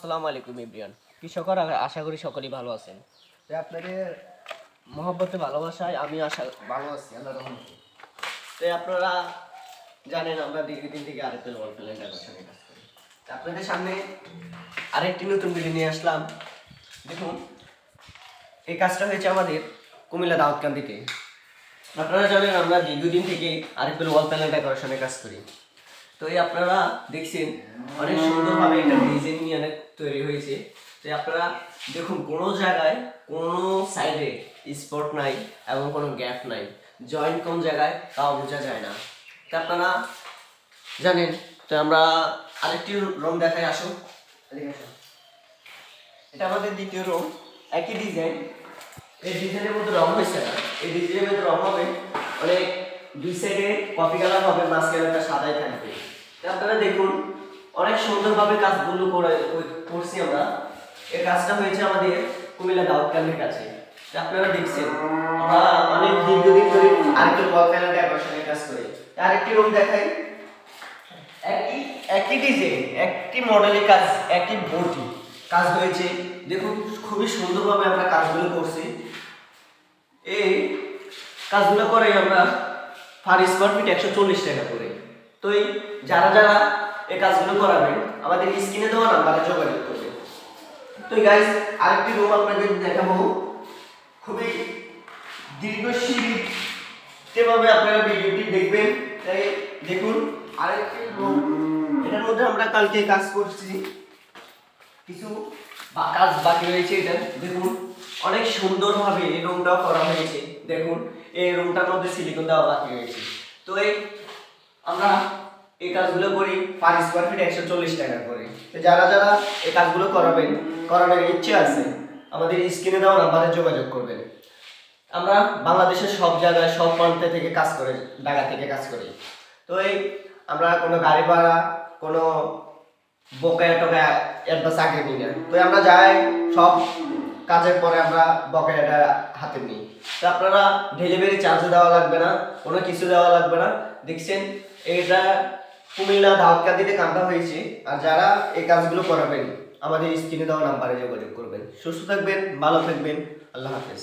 আসসালামু আলাইকুম এভরিওয়ান। কৃষকরা আশা করি সকলেই ভালো আছেন। তো আপনাদের মহব্বতে ভালোবাসায় আমি ভালো আছি আল্লাহর রহমতে। তো আপনারা জানেন আমরা দীর্ঘদিন থেকে আরএফএল ওয়ালপেলেন্ট আকর্ষণে কাজ করি। তো আপনাদের সামনে আরেকটি নতুন ভিডিও নিয়ে আসলাম। দেখুন, এই কাজটা হয়েছে আমাদের কুমিল্লা দাউদকান্দিতে। আপনারা জানেন আমরা দীর্ঘদিন থেকে আরএফএল ওয়ালপেলেন্ট আকর্ষণে কাজ করি। তো এই আপনারা দেখছেন অনেক সুন্দরভাবে এটা ডিজাইন নিয়ে অনেক তৈরি হয়েছে। তো আপনারা দেখুন, কোনো জায়গায় কোনো সাইডে স্পট নাই এবং কোনো গ্যাপ নাই, জয়েন্ট কোন জায়গায় তাও বোঝা যায় না। তো আপনারা জানেন। তো আমরা আরেকটি রুম দেখাই, আসুন। এটা আমাদের দ্বিতীয় রুম, একই ডিজাইন। এই ডিজাইনের মধ্যে রং হয়েছে না, এই ডিজাইনের মধ্যে রং হবে অনেক, দুই সাইডে কফি কালার হবে, মাঝখানে একটা সাদাই থাকবে। আপনারা দেখুন অনেক সুন্দরভাবে কাজগুলো করছি আমরা। এই কাজটা হয়েছে আমাদের কুমিল্লা দাউদকান্দির কাছে। আপনারা দেখছেন আমরা অনেক দীর্ঘদিন ধরে আরএফএল ওয়ালপেলেন্ট ডেকোরেশনের কাজ করি। আরেকটি রুম দেখাই, একই ডিজাইন, একটি মডেলের কাজ, একই বডি কাজ হয়েছে। দেখুন খুবই সুন্দরভাবে আমরা কাজগুলো করছি। এই কাজগুলো করে আমরা পার স্কোয়ার ফিট 140 টাকা করে। তো যারা যারা এই কাজগুলো করাবেন আমাদের স্ক্রিনে দেওয়া নাম্বারে যোগাযোগ করবেন। তো গাইস, আরেকটি রুম আপনাদের দেখাবো, খুবই দীর্ঘ সিঁড়ি, যেভাবে আপনারা ভিডিওটি দেখবেন। তাই দেখুন আরেকটি রুম, এটার মধ্যে আমরা কালকে কাজ করছি, কিছু কাজ বাকি রয়েছে। এটা দেখুন অনেক সুন্দরভাবে এই রুমটাও করা হয়েছে। দেখুন এই রুমটার মধ্যে সিলিকন দেওয়া বাকি রয়েছে। তো আমরা এই কাজগুলো করি পার স্কোয়ার ফিট 140 টাকা করে। তো যারা যারা এই কাজগুলো করানোর ইচ্ছে আছে আমাদের স্ক্রিনে দেওয়া নাম্বারে যোগাযোগ করবেন। আমরা বাংলাদেশের সব জায়গায় সব প্রান্তে থেকে কাজ করে, ঢাকা থেকে কাজ করি। তো আমরা কোনো গাড়ি ভাড়া, কোনো বকেয়া টকেয়া অ্যাডভান্স আগে নিই না। তো আমরা যাই সব কাজের পরে আমরা বকেয়াটা হাতে নিই। তো আপনারা ডেলিভারি চার্জও দেওয়া লাগবে না, কোনো কিছু দেওয়া লাগবে না। দেখছেন এটা কুমিল্লা দাউদকান্দিতে কামটা হয়েছে। আর যারা এই কাজগুলো করাবেন আমাদের স্ক্রিনে দেওয়া নাম্বারে যোগাযোগ করবেন। সুস্থ থাকবেন, ভালো থাকবেন, আল্লাহ হাফেজ।